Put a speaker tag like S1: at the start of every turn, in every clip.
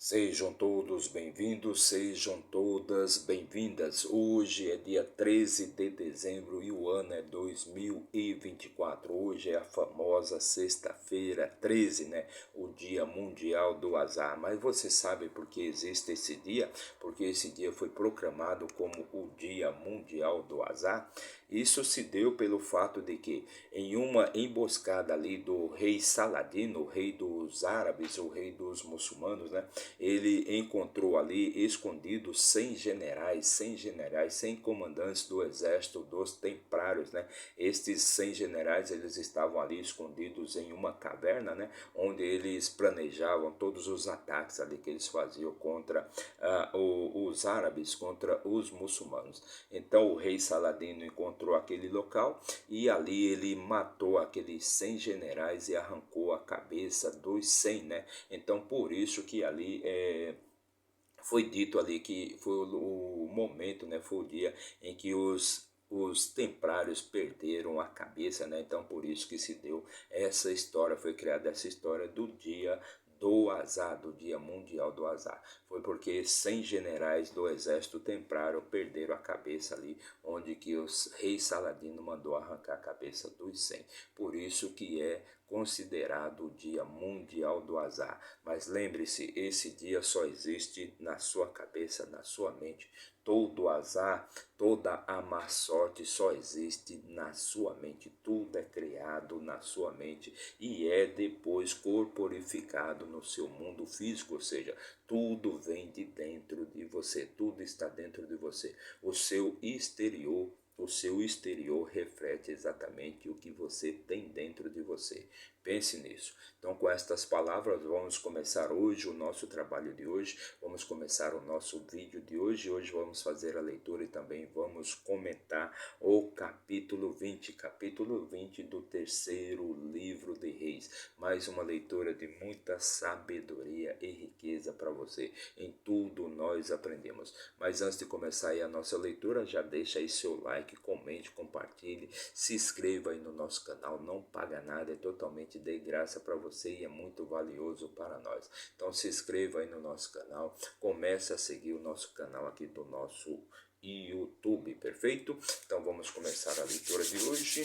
S1: Sejam todos bem-vindos, sejam todas bem-vindas. Hoje é dia 13 de dezembro e o ano é 2024. Hoje é a famosa sexta-feira 13, né? O Dia Mundial do Azar. Mas você sabe por que existe esse dia? Porque esse dia foi proclamado como o Dia Mundial do Azar. Isso se deu pelo fato de que em uma emboscada ali do rei Saladino, o rei dos árabes, o rei dos muçulmanos, né? Ele encontrou ali escondidos 100 comandantes do exército dos templários, né? Estes 100 generais, eles estavam ali escondidos em uma caverna, né? Onde eles planejavam todos os ataques ali que eles faziam contra os árabes, contra os muçulmanos. Então o rei Saladino encontrou aquele local e ali ele matou aqueles 100 generais e arrancou a cabeça dos 100, né? Então por isso que ali foi dito ali que foi o momento, né? Foi o dia em que os templários perderam a cabeça, né? Então por isso que se deu essa história, foi criada essa história do dia do azar, do Dia Mundial do Azar. Foi porque 100 generais do exército templário perderam a cabeça ali, onde que o rei Saladino mandou arrancar a cabeça dos 100. Por isso que é considerado o Dia Mundial do Azar. Mas lembre-se, esse dia só existe na sua cabeça, na sua mente. Todo azar, toda a má sorte só existe na sua mente. Tudo é criado na sua mente e é depois corporificado no seu mundo físico, ou seja, tudo vem de dentro de você, tudo está dentro de você. O seu exterior reflete exatamente o que você tem dentro de você. Pense nisso. Então, com estas palavras, vamos começar hoje o nosso trabalho de hoje. Vamos começar o nosso vídeo de hoje. Hoje vamos fazer a leitura e também vamos comentar o capítulo 20 do terceiro livro de Reis. Mais uma leitura de muita sabedoria e riqueza para você. Em tudo nós aprendemos. Mas antes de começar aí a nossa leitura, já deixa aí seu like, comente, compartilhe, se inscreva aí no nosso canal, não paga nada, é totalmente de graça para você e é muito valioso para nós. Então se inscreva aí no nosso canal, comece a seguir o nosso canal aqui do nosso YouTube, perfeito? Então vamos começar a leitura de hoje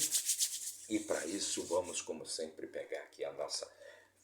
S1: e para isso vamos, como sempre, pegar aqui a nossa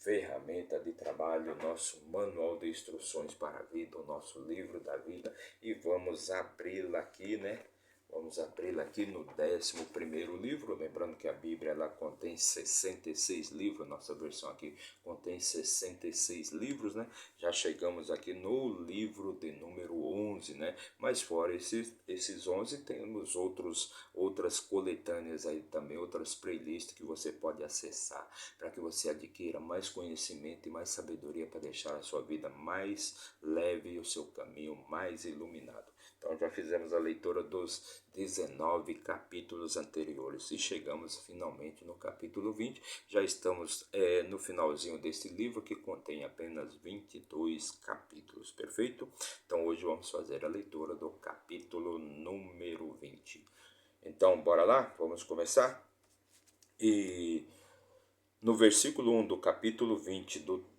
S1: ferramenta de trabalho, nosso manual de instruções para a vida, o nosso livro da vida e vamos abri-la aqui, né? Vamos abri-la aqui no 11º livro, lembrando que a Bíblia ela contém 66 livros, nossa versão aqui contém 66 livros, né? Já chegamos aqui no livro de número 11, né? Mas fora esses 11 temos outras coletâneas aí também, outras playlists que você pode acessar para que você adquira mais conhecimento e mais sabedoria para deixar a sua vida mais leve e o seu caminho mais iluminado. Então já fizemos a leitura dos 19 capítulos anteriores e chegamos finalmente no capítulo 20. Já estamos no finalzinho desse livro que contém apenas 22 capítulos, perfeito? Então hoje vamos fazer a leitura do capítulo número 20. Então bora lá? Vamos começar? E no versículo 1 do capítulo 20 do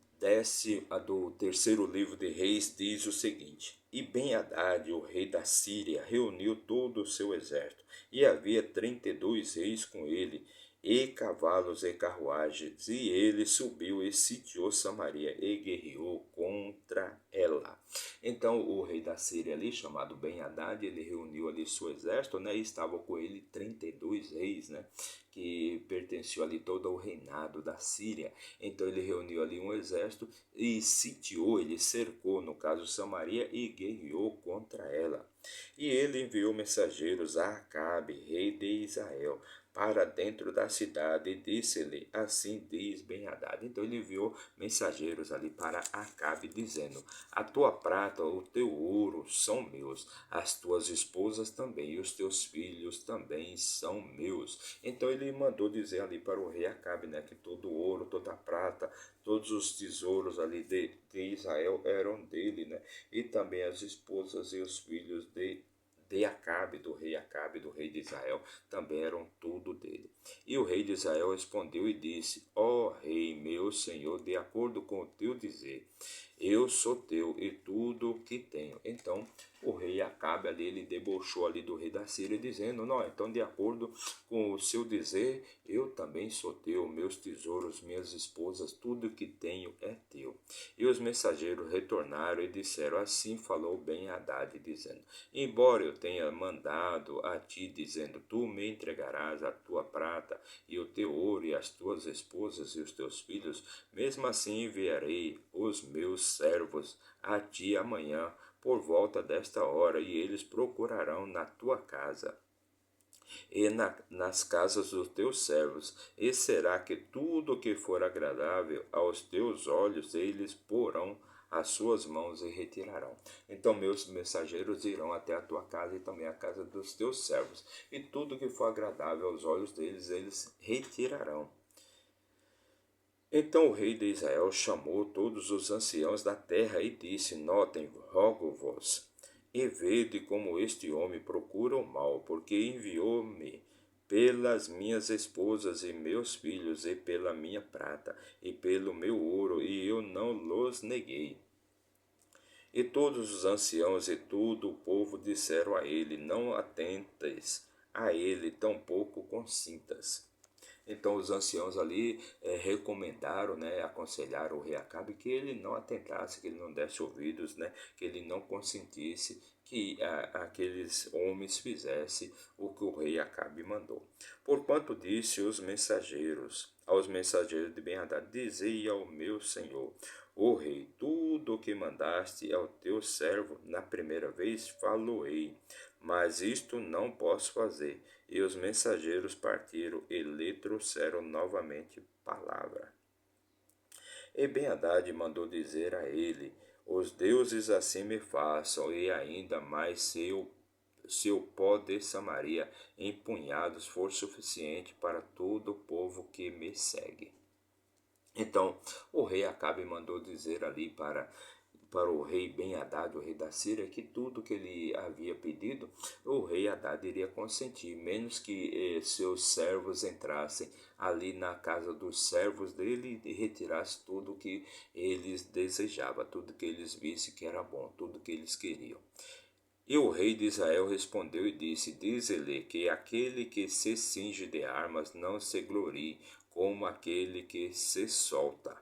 S1: terceiro livro de Reis diz o seguinte: E Ben-Hadad, o rei da Síria, reuniu todo o seu exército, e havia 32 reis com ele, e cavalos e carruagens, e ele subiu e sitiou Samaria e guerreou contra ela. Então o rei da Síria ali, chamado Ben-Hadad, ele reuniu ali seu exército, né, e estava com ele 32 reis, né, que pertenciam ali todo ao reinado da Síria. Então ele reuniu ali um exército e sitiou, ele cercou, no caso, Samaria e guerreou contra ela. E ele enviou mensageiros a Acabe, rei de Israel, para dentro da cidade e disse-lhe: Assim diz Ben-Hadad. Então ele enviou mensageiros ali para Acabe, dizendo: A tua prata, o teu ouro são meus, as tuas esposas também, e os teus filhos também são meus. Então ele mandou dizer ali para o rei Acabe, né, que todo o ouro, toda a prata, todos os tesouros ali de Israel eram dele, né, e também as esposas e os filhos de Acabe, do rei de Israel, também eram tudo dele. E o rei de Israel respondeu e disse: Ó rei, meu senhor, de acordo com o teu dizer, eu sou teu e tudo o que tenho. Então o rei Acabe ali, ele debochou ali do rei da Síria, dizendo, não, então de acordo com o seu dizer, eu também sou teu, meus tesouros, minhas esposas, tudo que tenho é teu. E os mensageiros retornaram e disseram, assim falou Ben-Hadad, dizendo, embora eu tenha mandado a ti, dizendo, tu me entregarás a tua prata e o teu ouro e as tuas esposas e os teus filhos, mesmo assim enviarei os meus servos a ti amanhã, por volta desta hora, e eles procurarão na tua casa e nas casas dos teus servos, e será que tudo que for agradável aos teus olhos, eles porão as suas mãos e retirarão. Então meus mensageiros irão até a tua casa e também a casa dos teus servos, e tudo que for agradável aos olhos deles, eles retirarão. Então o rei de Israel chamou todos os anciãos da terra e disse, notem, rogo-vos, e vede como este homem procura o mal, porque enviou-me pelas minhas esposas e meus filhos, e pela minha prata, e pelo meu ouro, e eu não los neguei. E todos os anciãos e todo o povo disseram a ele, não atentes a ele, tampouco consintas. Então os anciãos ali recomendaram, né, aconselharam o rei Acabe que ele não atentasse, que ele não desse ouvidos, né, que ele não consentisse que aqueles homens fizessem o que o rei Acabe mandou. Porquanto disse os mensageiros, aos mensageiros de Ben-Hadad, dizei ao meu senhor, o rei, tudo o que mandaste ao teu servo na primeira vez, falo-ei, mas isto não posso fazer. E os mensageiros partiram e lhe trouxeram novamente palavra. E Ben-Hadad mandou dizer a ele, os deuses assim me façam, e ainda mais se o pó de Samaria empunhados for suficiente para todo o povo que me segue. Então o rei Acabe mandou dizer ali para o rei Ben-Hadad, o rei da Síria, que tudo que ele havia pedido, o rei Hadad iria consentir, menos que seus servos entrassem ali na casa dos servos dele e retirassem tudo o que eles desejavam, tudo que eles vissem que era bom, tudo que eles queriam. E o rei de Israel respondeu e disse, diz-lhe que aquele que se cinge de armas não se glorie como aquele que se solta.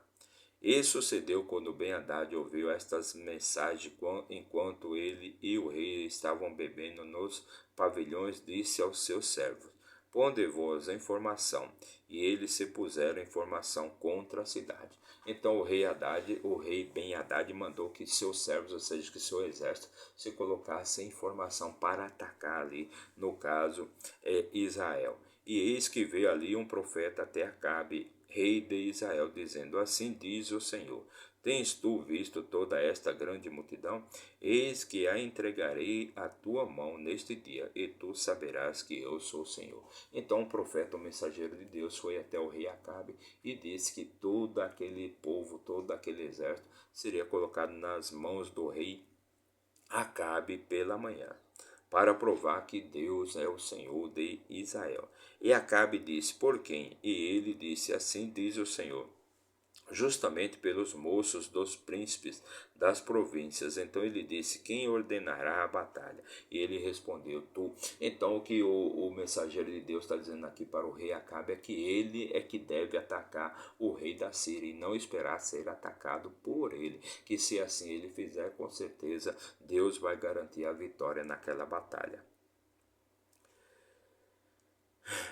S1: E sucedeu quando Ben-Hadad ouviu estas mensagens, enquanto ele e o rei estavam bebendo nos pavilhões, disse aos seus servos, ponde-vos em formação. E eles se puseram em formação contra a cidade. Então o rei Ben-Hadad mandou que seus servos, ou seja, que seu exército, se colocasse em formação para atacar ali, no caso, Israel. E eis que veio ali um profeta até Acabe, rei de Israel, dizendo, assim diz o Senhor, tens tu visto toda esta grande multidão? Eis que a entregarei à tua mão neste dia, e tu saberás que eu sou o Senhor. Então o profeta, o mensageiro de Deus, foi até o rei Acabe e disse que todo aquele povo, todo aquele exército, seria colocado nas mãos do rei Acabe pela manhã, para provar que Deus é o Senhor de Israel. E Acabe disse, por quem? E ele disse, assim diz o Senhor, justamente pelos moços dos príncipes das províncias. Então ele disse, quem ordenará a batalha? E ele respondeu, tu. Então o que o mensageiro de Deus está dizendo aqui para o rei Acabe é que ele é que deve atacar o rei da Síria e não esperar ser atacado por ele, que se assim ele fizer, com certeza Deus vai garantir a vitória naquela batalha.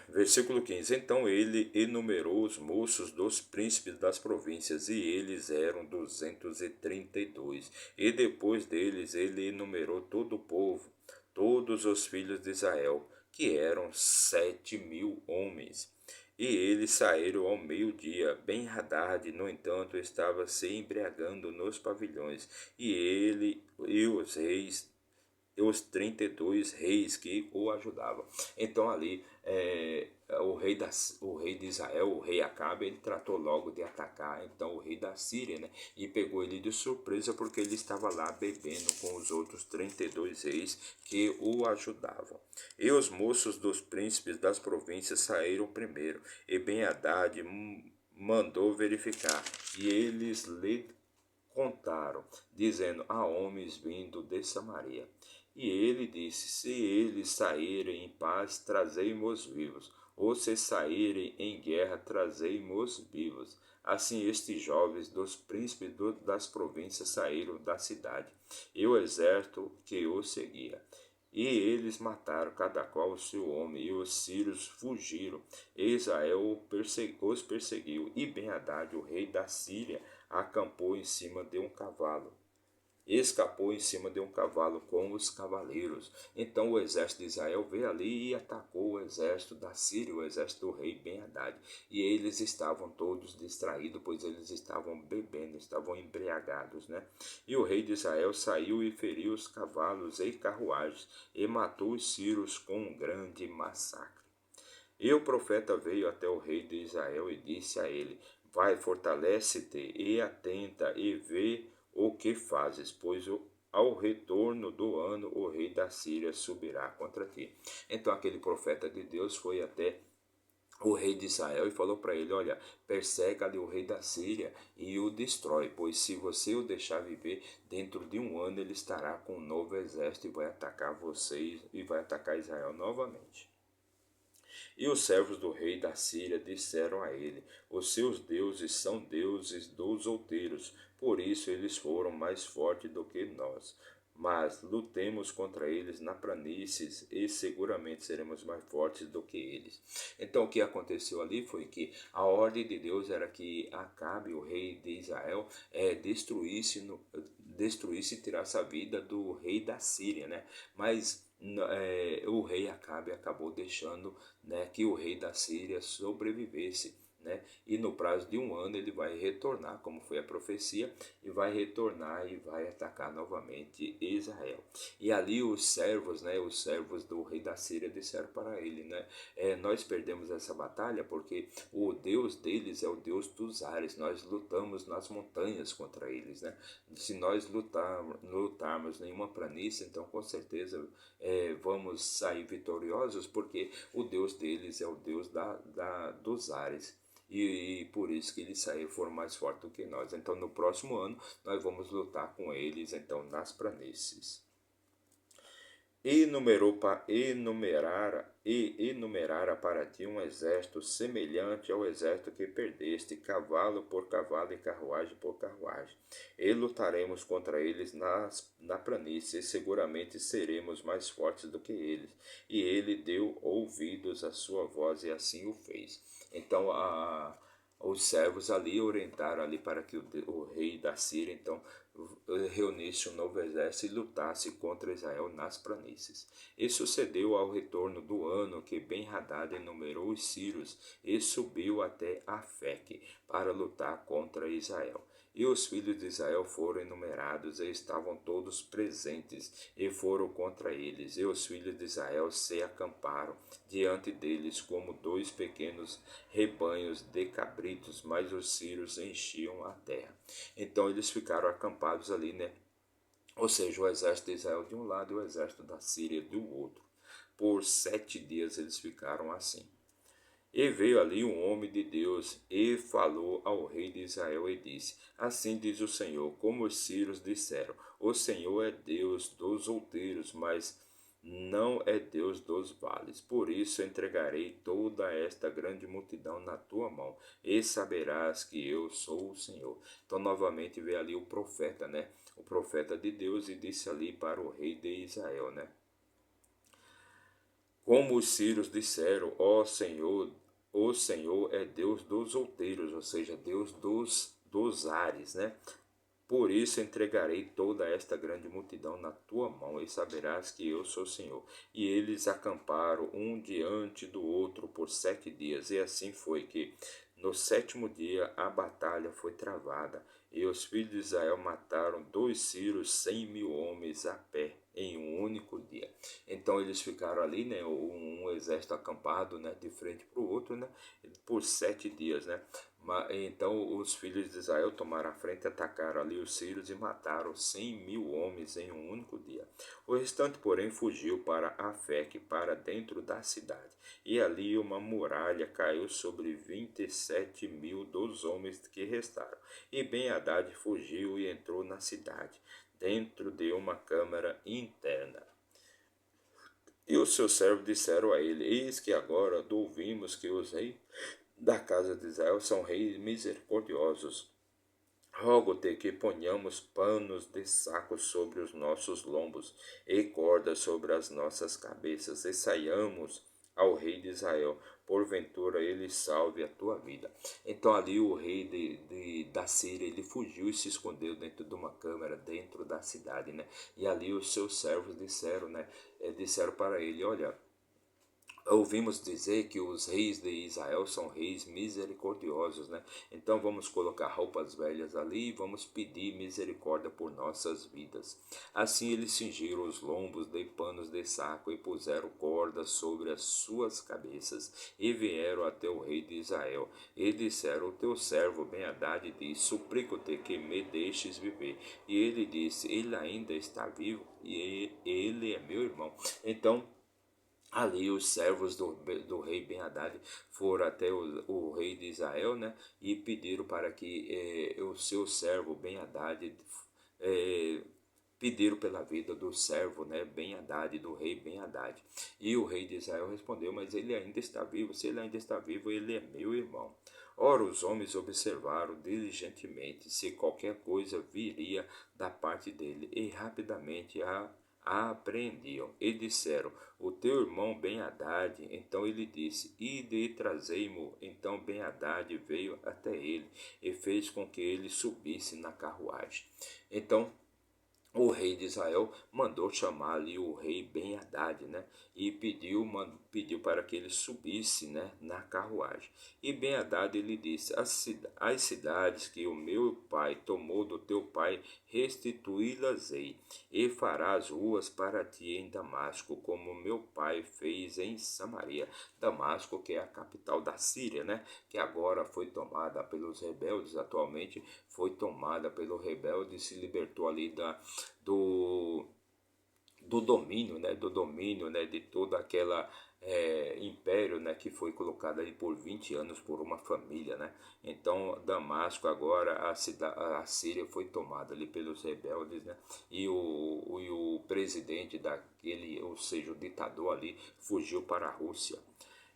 S1: Versículo 15. Então ele enumerou os moços dos príncipes das províncias, e eles eram 232. E depois deles ele enumerou todo o povo, todos os filhos de Israel, que eram 7.000 homens. E eles saíram ao meio-dia. Ben-Hadad, no entanto, estava se embriagando nos pavilhões, e ele e os reis e os 32 reis que o ajudavam. Então ali o rei de Israel, o rei Acabe, ele tratou logo de atacar então o rei da Síria, né? E pegou ele de surpresa porque ele estava lá bebendo com os outros 32 reis que o ajudavam. E os moços dos príncipes das províncias saíram primeiro, e Ben-Hadad mandou verificar, e eles lhe contaram, dizendo: há homens vindo de Samaria. E ele disse: se eles saírem em paz, trazei-mos vivos, ou se saírem em guerra, trazei-mos vivos. Assim estes jovens dos príncipes das províncias saíram da cidade, e o exército que os seguia. E eles mataram cada qual o seu homem, e os sírios fugiram. E Israel os perseguiu, e Ben-Hadad, o rei da Síria, acampou em cima de um cavalo. Escapou em cima de um cavalo com os cavaleiros. Então o exército de Israel veio ali e atacou o exército da Síria, o exército do rei Ben-Hadad. E eles estavam todos distraídos, pois eles estavam bebendo, estavam embriagados, né? E o rei de Israel saiu e feriu os cavalos e carruagens, e matou os sírios com um grande massacre. E o profeta veio até o rei de Israel e disse a ele: vai, fortalece-te e atenta e vê o que fazes, pois ao retorno do ano o rei da Síria subirá contra ti. Então aquele profeta de Deus foi até o rei de Israel e falou para ele: olha, persegue ali o rei da Síria e o destrói, pois se você o deixar viver, dentro de um ano ele estará com um novo exército e vai atacar vocês e vai atacar Israel novamente. E os servos do rei da Síria disseram a ele: os seus deuses são deuses dos outeiros, por isso eles foram mais fortes do que nós. Mas lutemos contra eles na planícies e seguramente seremos mais fortes do que eles. Então o que aconteceu ali foi que a ordem de Deus era que Acabe, o rei de Israel, destruísse e tirasse a vida do rei da Síria, né? Mas o rei Acabe acabou deixando, né, que o rei da Síria sobrevivesse, né? E no prazo de um ano ele vai retornar, como foi a profecia, e vai retornar e vai atacar novamente Israel. E ali os servos, né, os servos do rei da Síria disseram para ele, né, nós perdemos essa batalha porque o Deus deles é o Deus dos ares, nós lutamos nas montanhas contra eles, né? Se nós lutarmos em uma planície, então com certeza vamos sair vitoriosos, porque o Deus deles é o Deus dos ares. E por isso que eles foram mais fortes do que nós. Então no próximo ano nós vamos lutar com eles então nas planícies. Enumerara para ti um exército semelhante ao exército que perdeste, cavalo por cavalo e carruagem por carruagem. E lutaremos contra eles na planície, e seguramente seremos mais fortes do que eles. E ele deu ouvidos à sua voz, e assim o fez. Então os servos ali orientaram ali para que o rei da Síria então reunisse um novo exército e lutasse contra Israel nas planícies. E sucedeu ao retorno do ano que Ben-Hadad enumerou os sírios e subiu até Afeque para lutar contra Israel. E os filhos de Israel foram enumerados e estavam todos presentes, e foram contra eles. E os filhos de Israel se acamparam diante deles como dois pequenos rebanhos de cabritos, mas os sírios enchiam a terra. Então eles ficaram acampados ali, né? Ou seja, o exército de Israel de um lado e o exército da Síria do outro. Por 7 dias eles ficaram assim. E veio ali um homem de Deus e falou ao rei de Israel e disse: assim diz o Senhor, como os sírios disseram: o Senhor é Deus dos outeiros, mas não é Deus dos vales. Por isso entregarei toda esta grande multidão na tua mão, e saberás que eu sou o Senhor. Então novamente veio ali o profeta, né? O profeta de Deus, e disse ali para o rei de Israel, né? Como os sírios disseram: ó Senhor, o Senhor é Deus dos outeiros, ou seja, Deus dos ares, né? Por isso entregarei toda esta grande multidão na tua mão, e saberás que eu sou o Senhor. E eles acamparam um diante do outro por 7 dias, e assim foi que no sétimo dia a batalha foi travada, e os filhos de Israel mataram dos sírios 100.000 homens a pé em um único dia. Então eles ficaram ali, né, um exército acampado, né, de frente para o outro, né, por 7 dias, né. Então os filhos de Israel tomaram a frente, atacaram ali os sírios e mataram 100.000 homens em um único dia. O restante, porém, fugiu para Afeque, para dentro da cidade. E ali uma muralha caiu sobre 27.000 dos homens que restaram. E Ben-Hadad fugiu e entrou na cidade, dentro de uma câmara interna. E os seus servos disseram a ele: Eis que agora ouvimos que os reis da casa de Israel são reis misericordiosos. Rogo-te que ponhamos panos de saco sobre os nossos lombos e cordas sobre as nossas cabeças e saiamos ao rei de Israel. Porventura ele salve a tua vida. Então ali o rei da Síria, ele fugiu e se escondeu dentro de uma câmara dentro da cidade, né? E ali os seus servos disseram, né? Disseram para ele: olha, ouvimos dizer que os reis de Israel são reis misericordiosos, né? Então vamos colocar roupas velhas ali e vamos pedir misericórdia por nossas vidas. Assim eles cingiram os lombos de panos de saco e puseram cordas sobre as suas cabeças e vieram até o rei de Israel e disseram: o teu servo Ben-Hadad diz: suplico-te que me deixes viver. E ele disse: ele ainda está vivo e ele é meu irmão. Então ali os servos do rei Ben-Hadad foram até o rei de Israel, né, e pediram para que o seu servo Ben-Hadad pediram pela vida do servo, né, Ben-Hadad, do rei Ben-Hadad. E o rei de Israel respondeu: mas ele ainda está vivo, se ele ainda está vivo, ele é meu irmão. Ora, os homens observaram diligentemente se qualquer coisa viria da parte dele, e rapidamente a apreendiam, e disseram: o teu irmão Ben-Hadad. Então ele disse: ide e trazei-mo. Então Ben-Hadad veio até ele, e fez com que ele subisse na carruagem. Então o rei de Israel mandou chamar ali o rei Ben-Hadad, né? E pediu para que ele subisse, né, na carruagem. E Ben-Hadad ele disse: as cidades que o meu pai tomou do teu pai, restituí-las-ei, e farás ruas para ti em Damasco, como meu pai fez em Samaria. Damasco, que é a capital da Síria, né? Que agora foi tomada pelos rebeldes, atualmente foi tomada pelo rebelde e se libertou ali do, do domínio, né, de toda aquela império, né, que foi colocado ali por 20 anos por uma família, né. Então Damasco agora a Síria foi tomada ali pelos rebeldes, né, e o presidente daquele, ou seja, o ditador ali fugiu para a Rússia.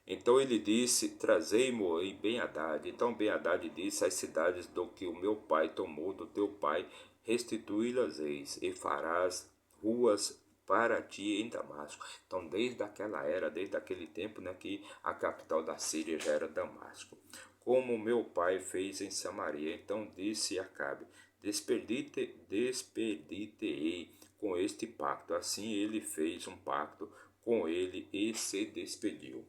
S1: Então ele disse: trazei-mo e Ben-Hadad. Então Ben-Hadad disse: as cidades do que o meu pai tomou do teu pai, restituí-las-eis, e farás ruas para ti em Damasco. Então desde aquela era, desde aquele tempo, né, que a capital da Síria já era Damasco. Como meu pai fez em Samaria. Então disse Acabe: despedite-ei com este pacto. Assim ele fez um pacto com ele e se despediu.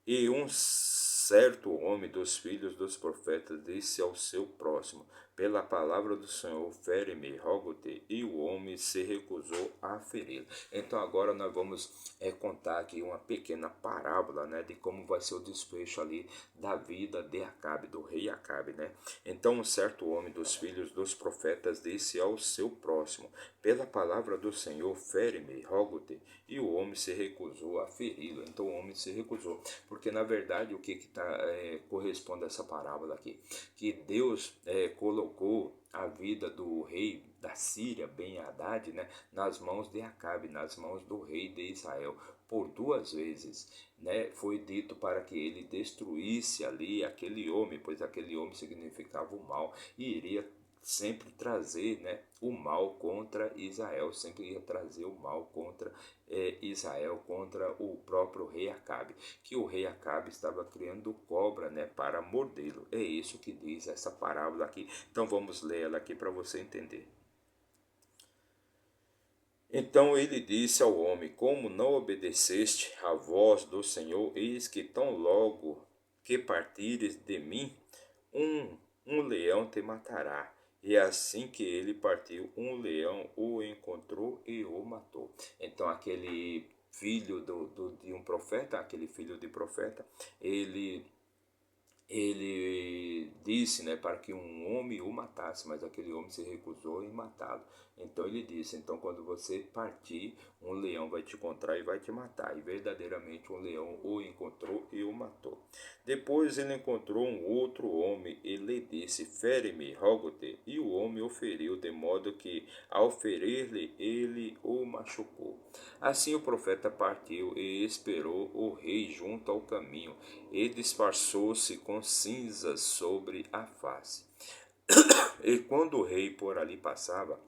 S1: E um certo homem dos filhos dos profetas disse ao seu próximo: pela palavra do Senhor, fere-me, rogo-te. E o homem se recusou a feri-lo. Então agora nós vamos contar aqui uma pequena parábola, né, de como vai ser o desfecho ali da vida de Acabe, do rei Acabe, né. Então um certo homem dos filhos dos profetas disse ao seu próximo: pela palavra do Senhor, fere-me, rogo-te. E o homem se recusou a feri-lo. Então o homem se recusou. Porque na verdade o que corresponde a essa parábola aqui? Que Deus colocou a vida do rei da Síria, Ben-Hadad, né, nas mãos de Acabe, nas mãos do rei de Israel. Por duas vezes, né, foi dito para que ele destruísse ali aquele homem, pois aquele homem significava o mal e iria sempre trazer, né, o mal contra Israel, sempre ia trazer o mal contra Israel, contra o próprio rei Acabe, que o rei Acabe estava criando cobra, né, para mordê-lo. É isso que diz essa parábola aqui. Então vamos ler ela aqui para você entender. Então ele disse ao homem: como não obedeceste à voz do Senhor, eis que tão logo que partires de mim, um leão te matará. E assim que ele partiu, um leão o encontrou e o matou. Então aquele filho de um profeta, aquele filho de profeta, ele ele disse, né, para que um homem o matasse, mas aquele homem se recusou em matá-lo. Então ele disse, então quando você partir, um leão vai te encontrar e vai te matar. E verdadeiramente um leão o encontrou e o matou. Depois ele encontrou um outro homem e lhe disse, fere-me, rogo-te. E o homem o feriu, de modo que ao ferir-lhe ele o machucou. Assim o profeta partiu e esperou o rei junto ao caminho, e disfarçou-se com cinzas sobre a face. E quando o rei por ali passava,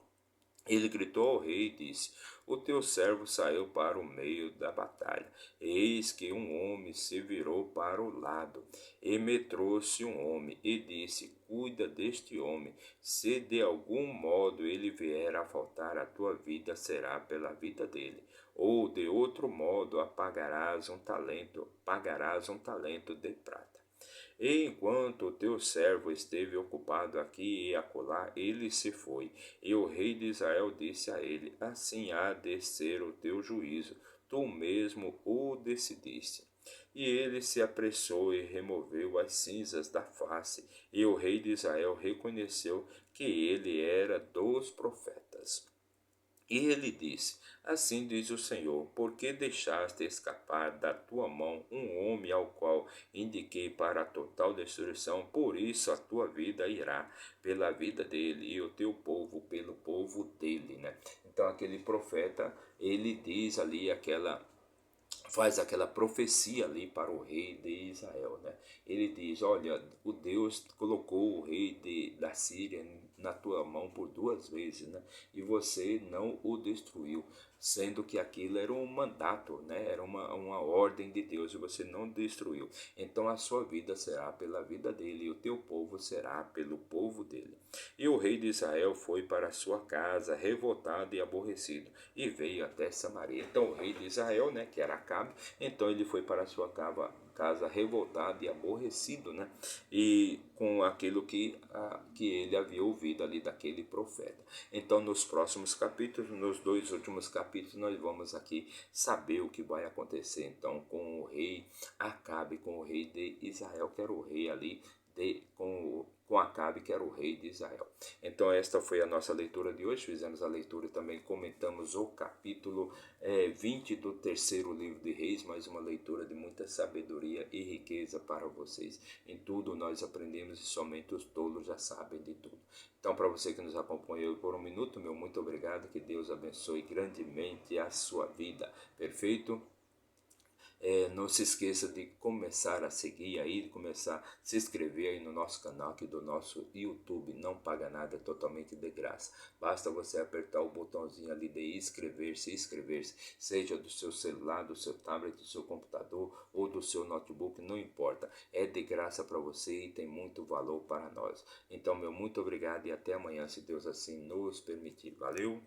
S1: ele gritou ao rei e disse, o teu servo saiu para o meio da batalha. Eis que um homem se virou para o lado, e me trouxe um homem, e disse, cuida deste homem, se de algum modo ele vier a faltar a tua vida, será pela vida dele, ou de outro modo pagarás um talento de prata. E enquanto o teu servo esteve ocupado aqui e acolá, ele se foi. E o rei de Israel disse a ele, assim há de ser o teu juízo, tu mesmo o decidiste. E ele se apressou e removeu as cinzas da face, e o rei de Israel reconheceu que ele era dos profetas. E ele disse, assim diz o Senhor, por que deixaste escapar da tua mão um homem ao qual indiquei para a total destruição? Por isso a tua vida irá pela vida dele e o teu povo pelo povo dele, né? Então aquele profeta, ele diz ali faz aquela profecia ali para o rei de Israel, né? Ele diz, olha, o Deus colocou o rei da Síria na tua mão por 2 vezes, né? E você não o destruiu, sendo que aquilo era um mandato, né? Era uma ordem de Deus e você não destruiu. Então a sua vida será pela vida dele e o teu povo será pelo povo dele. E o rei de Israel foi para sua casa revoltado e aborrecido e veio até Samaria. Então o rei de Israel, né, que era Acabe, então ele foi para sua casa revoltado e aborrecido, né? E com aquilo que ele havia ouvido ali daquele profeta. Então, nos próximos capítulos, nos 2 últimos capítulos, nós vamos aqui saber o que vai acontecer então com o rei Acabe, com o rei de Israel, que era o rei ali com Acabe, que era o rei de Israel. Então esta foi a nossa leitura de hoje, fizemos a leitura e também comentamos o capítulo 20 do 3º livro de Reis, mais uma leitura de muita sabedoria e riqueza para vocês. Em tudo nós aprendemos e somente os tolos já sabem de tudo. Então, para você que nos acompanhou por um minuto, meu muito obrigado, que Deus abençoe grandemente a sua vida. Perfeito? Não se esqueça de começar a seguir aí, começar a se inscrever aí no nosso canal aqui do nosso YouTube. Não paga nada, é totalmente de graça. Basta você apertar o botãozinho ali de inscrever-se, seja do seu celular, do seu tablet, do seu computador ou do seu notebook, não importa. É de graça para você e tem muito valor para nós. Então, meu muito obrigado e até amanhã, se Deus assim nos permitir. Valeu!